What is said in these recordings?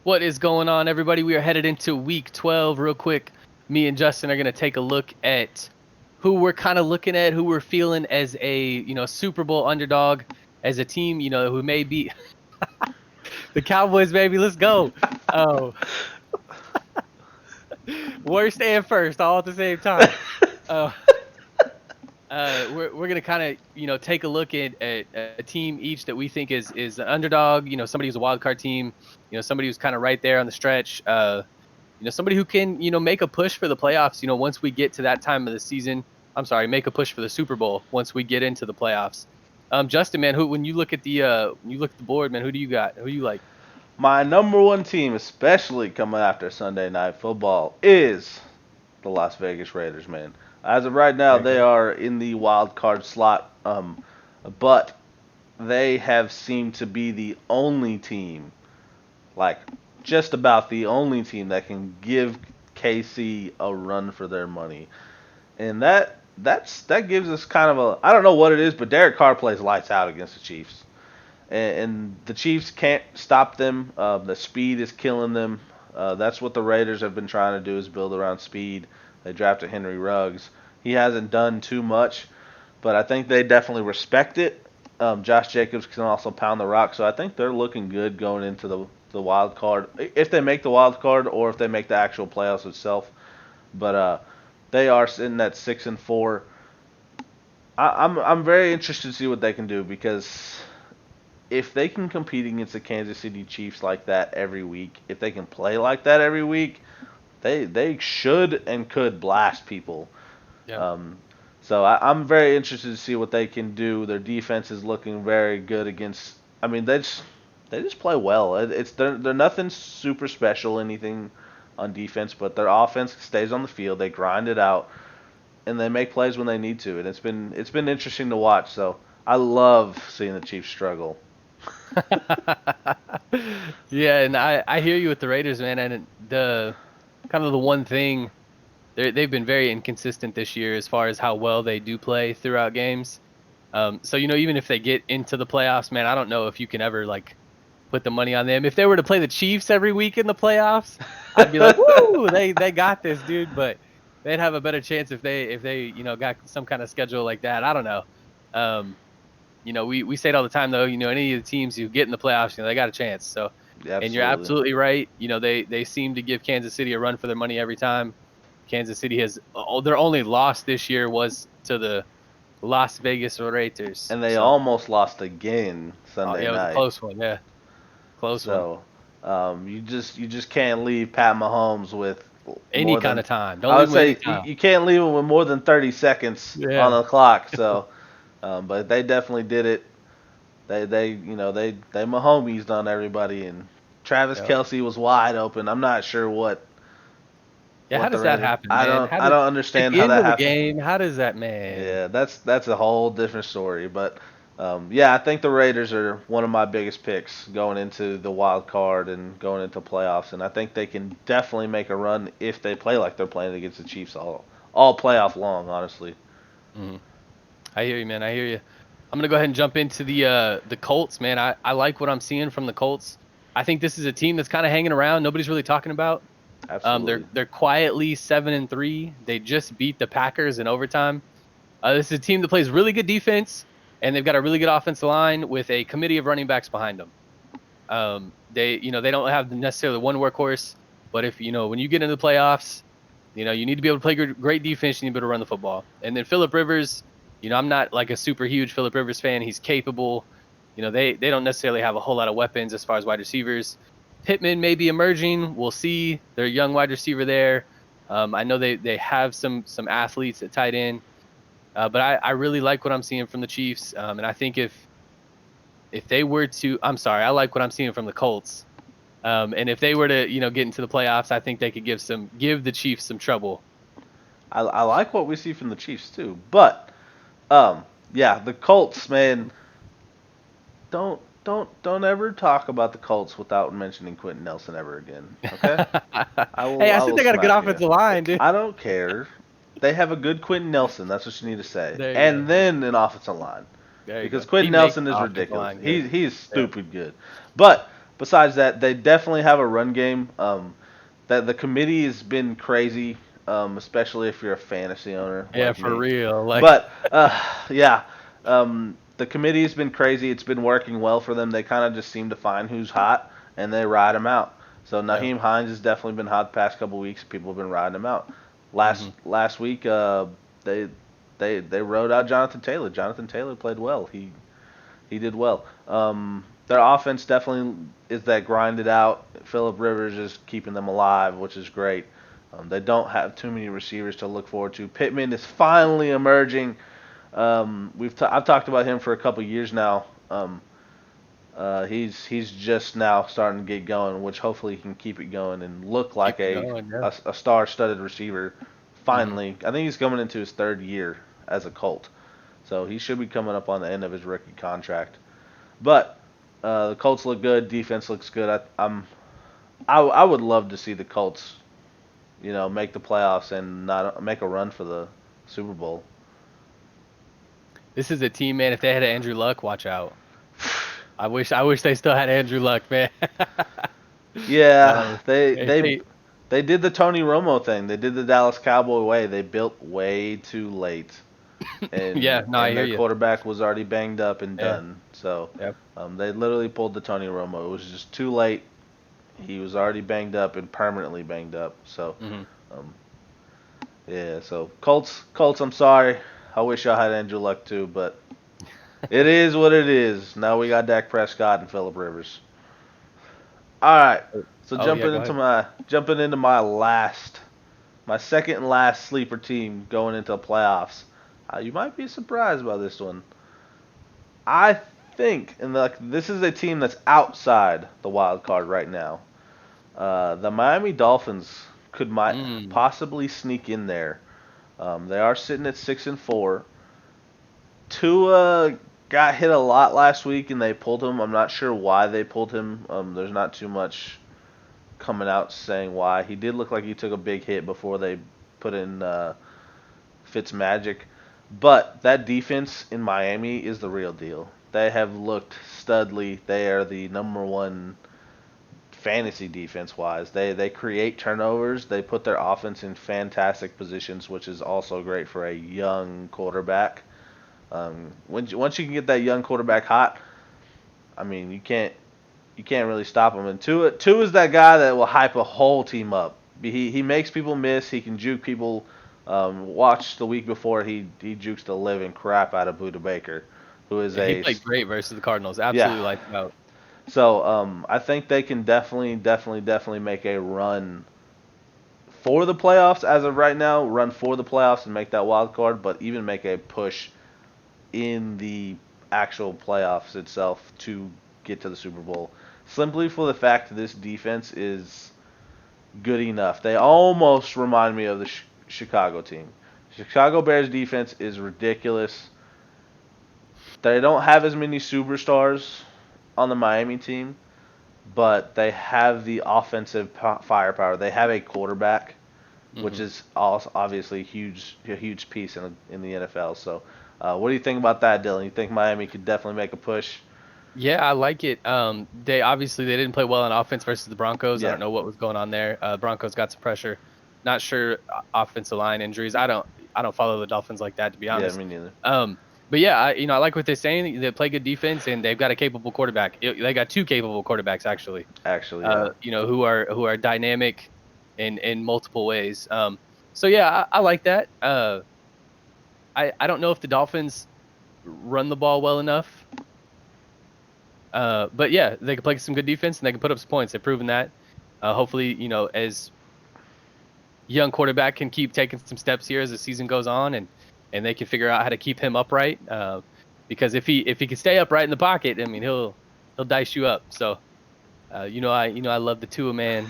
What is going on, everybody? We are headed into week 12 real quick. Me and Justin are going to take a look at who we're kind of looking at, who we're feeling as a, Super Bowl underdog, as a team, who may be the Cowboys, baby. Let's go. Oh, worst and first all at the same time. Uh, we're gonna kind of take a look at a team each that we think is an underdog. Somebody who's a wild card team. Somebody who's kind of right there on the stretch. Somebody who can make a push for the playoffs. Once we get to that time of the season. I'm sorry, make a push for the Super Bowl once we get into the playoffs. Justin, man, when you look at the board, man, who do you got? Who do you like? My number one team, especially coming after Sunday Night Football, is the Las Vegas Raiders, man. As of right now, they are in the wild card slot, but they have seemed to be the only team, like just about the only team that can give KC a run for their money, and that gives us kind of a, I don't know what it is, but Derek Carr plays lights out against the Chiefs. And the Chiefs can't stop them. The speed is killing them. That's what the Raiders have been trying to do, is build around speed. They drafted Henry Ruggs. He hasn't done too much, but I think they definitely respect it. Josh Jacobs can also pound the rock, so I think they're looking good going into the wild card, if they make the wild card or if they make the actual playoffs itself. But they are sitting at 6-4. I'm very interested to see what they can do, because if they can compete against the Kansas City Chiefs like that every week, if they can play like that every week, they should and could blast people. Yeah. So I'm very interested to see what they can do. Their defense is looking very good against. I mean, they just play well. They're nothing super special, anything on defense, but their offense stays on the field. They grind it out, and they make plays when they need to. And it's been interesting to watch. So I love seeing the Chiefs struggle. Yeah, and I hear you with the Raiders, man, and the kind of the one thing they've been very inconsistent this year as far as how well they do play throughout games. So even if they get into the playoffs, man, I don't know if you can ever put the money on them. If they were to play the Chiefs every week in the playoffs, I'd be like, woo, they got this, dude. But they'd have a better chance if they got some kind of schedule like that. I don't know. We say it all the time, though. Any of the teams who get in the playoffs, they got a chance. So, Absolutely. And you're absolutely right. They seem to give Kansas City a run for their money every time. Kansas City has their only loss this year was to the Las Vegas Raiders, and they almost lost again Sunday night. It was a close one, yeah, close one. So, you just can't leave Pat Mahomes with any kind of time. I would say you can't leave him with more than 30 seconds on the clock. So. But they definitely did it. They Mahomes on everybody, and Travis Kelce was wide open. I'm not sure what. Yeah, how does that happen, man? I don't understand how that happened. Game, how does that, man? Yeah, that's a whole different story. But yeah, I think the Raiders are one of my biggest picks going into the wild card and going into playoffs, and I think they can definitely make a run if they play like they're playing against the Chiefs all playoff long, honestly. Mm-hmm. I hear you, man. I hear you. I'm gonna go ahead and jump into the Colts, man. I like what I'm seeing from the Colts. I think this is a team that's kind of hanging around. Nobody's really talking about. Absolutely. They're quietly 7-3. They just beat the Packers in overtime. This is a team that plays really good defense, and they've got a really good offensive line with a committee of running backs behind them. They don't have necessarily one workhorse, but if when you get into the playoffs, you need to be able to play great defense. You need to be able to run the football. And then Phillip Rivers. I'm not like a super huge Phillip Rivers fan. He's capable. They don't necessarily have a whole lot of weapons as far as wide receivers. Pittman may be emerging. We'll see. They're a young wide receiver there. I know they have some athletes at tight end. But I really like what I'm seeing from the Chiefs. And I think if they were to – I'm sorry, I like what I'm seeing from the Colts. And if they were to, get into the playoffs, I think they could give the Chiefs some trouble. I like what we see from the Chiefs too. But – yeah, the Colts, man. Don't ever talk about the Colts without mentioning Quentin Nelson ever again. Okay? I think they got a good offensive line, dude. I don't care. They have a good Quentin Nelson. That's what you need to say. And then an offensive line, because Quentin Nelson is ridiculous. He's stupid good. But besides that, they definitely have a run game. That the committee has been crazy, especially if you're a fantasy owner Yeah, like for me. real. Like, But yeah, the committee has been crazy. It's been working well for them. They kind of just seem to find who's hot and they ride him out. So yeah. Naheem Hines has definitely been hot the past couple weeks. People have been riding him out. Hmm. Last week, they they rode out Jonathan Taylor. Jonathan Taylor played well. He did well. Their offense definitely is that grinded out. Philip Rivers is keeping them alive, which is great. They don't have too many receivers to look forward to. Pittman is finally emerging. I've talked about him for a couple years now. He's just now starting to get going, which hopefully he can keep it going and look like Keep it going. Yeah. a star-studded receiver. Hmm. Finally, I think he's coming into his third year as a Colt, so he should be coming up on the end of his rookie contract. But the Colts look good. Defense looks good. I would love to see the Colts, make the playoffs and not make a run for the Super Bowl. This is a team, man. If they had Andrew Luck, watch out. I wish they still had Andrew Luck, man. Yeah, uh, they they did the Tony Romo thing. They did the Dallas Cowboy way. They built way too late, yeah, no, I and hear their you. quarterback was already banged up and Yeah, done. So yeah. they literally pulled the Tony Romo. It was just too late. He was already banged up and permanently banged up. So Hmm. um, yeah. So Colts. I'm sorry. I wish I had Andrew Luck too, but it is what it is. Now we got Dak Prescott and Philip Rivers. All right. So Oh yeah, go ahead. jumping into my second and last sleeper team going into the playoffs. You might be surprised by this one. I think, and this is a team that's outside the wild card right now. The Miami Dolphins might Mm. possibly sneak in there. They are sitting at 6-4. Tua got hit a lot last week, and they pulled him. I'm not sure why they pulled him. There's not too much coming out saying why. He did look like he took a big hit before they put in Fitzmagic. But that defense in Miami is the real deal. They have looked studly. They are the number one fantasy defense wise. They create turnovers. They put their offense in fantastic positions, which is also great for a young quarterback. Once you can get that young quarterback hot, I mean you can't really stop him. And two is that guy that will hype a whole team up. He makes people miss. He can juke people. Watch the week before he jukes the living crap out of Buda Baker, who is Yeah, he played great versus the Cardinals. yeah. Absolutely lights out. So I think they can definitely make a run for the playoffs as of right now. Run for the playoffs and make that wild card, but even make a push in the actual playoffs itself to get to the Super Bowl. Simply for the fact that this defense is good enough. They almost remind me of the Chicago team. Chicago Bears defense is ridiculous. They don't have as many superstars on the Miami team, but they have the offensive firepower. They have a quarterback, which Hmm. is also obviously a huge piece in the NFL. So, what do you think about that, Dylan? You think Miami could definitely make a push? Yeah, I like it. They didn't play well on offense versus the Broncos. I Yeah, don't know what was going on there. Broncos got some pressure. Not sure offensive line injuries. I don't follow the Dolphins like that, to be yeah, honest. me neither. But yeah, I like what they're saying. They play good defense and they've got a capable quarterback. They got two capable quarterbacks actually. Actually, yeah, Who are dynamic in multiple ways. So yeah, I like that. I don't know if the Dolphins run the ball well enough. But yeah, they can play some good defense and they can put up some points. They've proven that. Hopefully, as young quarterback can keep taking some steps here as the season goes on, and they can figure out how to keep him upright. Because if he can stay upright in the pocket, I mean he'll dice you up. So I love the Tua man.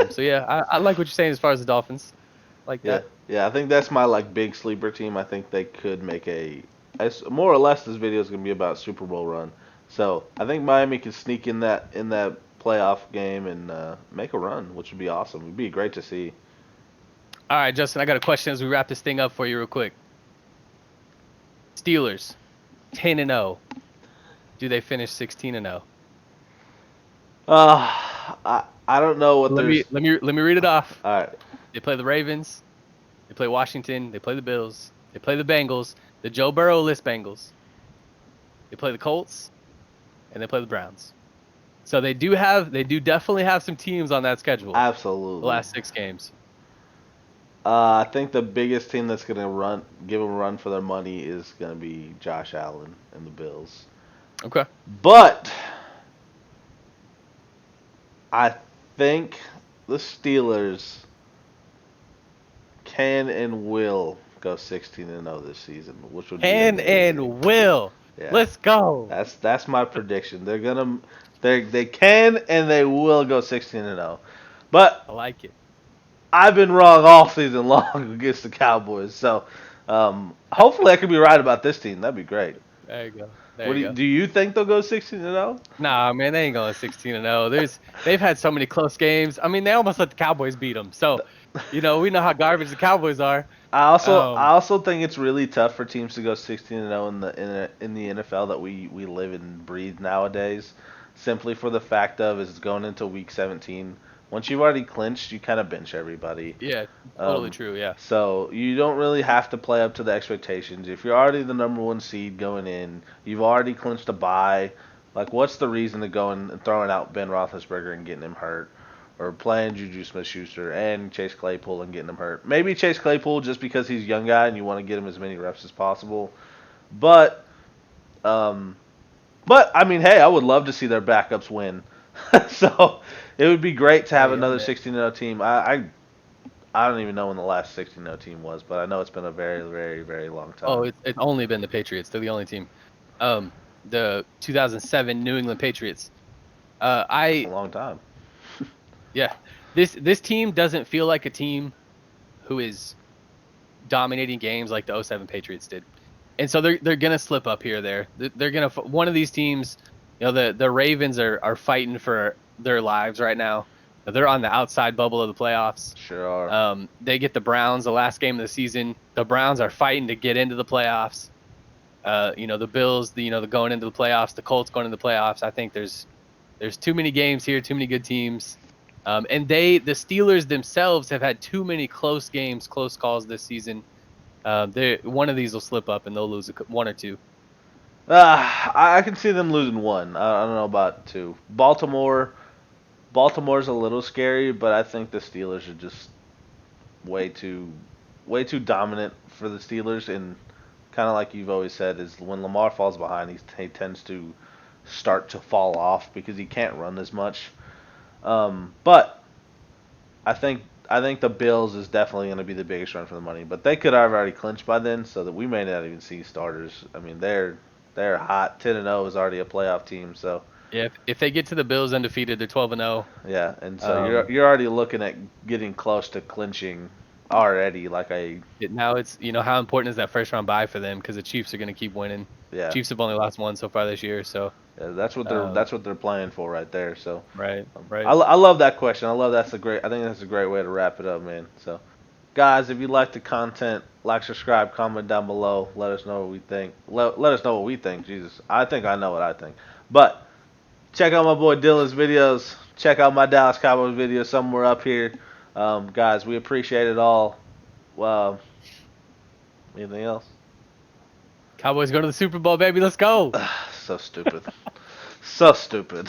So yeah, I like what you're saying as far as the Dolphins. Like yeah, that. yeah. I think that's my big sleeper team. I think they could make as more or less this video is gonna be about Super Bowl run. So I think Miami can sneak in that playoff game and make a run, which would be awesome. It'd be great to see. All right, Justin, I got a question as we wrap this thing up for you real quick. Steelers, 10-0. Do they finish 16-0? I don't know what Let me read it off. All right. They play the Ravens, they play Washington, they play the Bills, they play the Bengals, the Joe Burrow-less Bengals. They play the Colts, and they play the Browns. So they do definitely have some teams on that schedule. Absolutely. The last 6 games. I think the biggest team that's gonna give them a run for their money is gonna be Josh Allen and the Bills. Okay. But I think the Steelers can and will go 16-0 this season, which would be amazing. And will. Yeah. Let's go. That's my prediction. They can and they will go 16-0. But I like it. I've been wrong all season long against the Cowboys. So hopefully I can be right about this team. That'd be great. There you go. Do you think they'll go 16-0? Nah, man, they ain't going 16-0. They've had so many close games. I mean, they almost let the Cowboys beat them. So, we know how garbage the Cowboys are. I also think it's really tough for teams to go 16-0 in the NFL that we live and breathe nowadays, simply for the fact of is going into week 17. Once you've already clinched, you kind of bench everybody. Yeah, totally true. Yeah. So you don't really have to play up to the expectations. If you're already the number 1 seed going in, you've already clinched a bye. Like, what's the reason to go and throwing out Ben Roethlisberger and getting him hurt? Or playing Juju Smith-Schuster and Chase Claypool and getting him hurt. Maybe Chase Claypool just because he's a young guy and you want to get him as many reps as possible. But I mean, hey, I would love to see their backups win. So it would be great to have another 16-0 team. I don't even know when the last 16-0 team was, but I know it's been a very, very, very long time. Oh, it's only been the Patriots. They're the only team. The 2007 New England Patriots. A long time. Yeah, this team doesn't feel like a team who is dominating games like the 2007 Patriots did, and so they're gonna slip up here or there. They're gonna one of these teams. The Ravens are fighting for their lives right now. They're on the outside bubble of the playoffs. Sure are. They get the Browns the last game of the season. The Browns are fighting to get into the playoffs. The Bills, the going into the playoffs. The Colts going into the playoffs. I think there's too many games here, too many good teams. And the Steelers themselves have had too many close games, close calls this season. One of these will slip up and they'll lose 1 or 2. I can see them losing 1. I don't know about 2. Baltimore's a little scary, but I think the Steelers are just way too dominant for the Steelers. And kind of like you've always said, is when Lamar falls behind, he tends to start to fall off because he can't run as much. But I think the Bills is definitely going to be the biggest run for the money. But they could have already clinched by then, so that we may not even see starters. I mean, they're hot. 10-0 is already a playoff team. So yeah, if they get to the Bills undefeated, they're 12-0. Yeah, and so you're already looking at getting close to clinching already. Now it's how important is that first round bye for them because the Chiefs are going to keep winning. Yeah, Chiefs have only lost 1 so far this year, so. Yeah, that's what they're playing for right there. So right. I love that question. I think that's a great way to wrap it up, man. So, guys, if you like the content, like, subscribe, comment down below. Let us know what we think. Let us know what we think. Jesus, I think I know what I think. But check out my boy Dylan's videos. Check out my Dallas Cowboys video somewhere up here. Guys, we appreciate it all. Anything else? Cowboys go to the Super Bowl, baby. Let's go. So stupid. So stupid.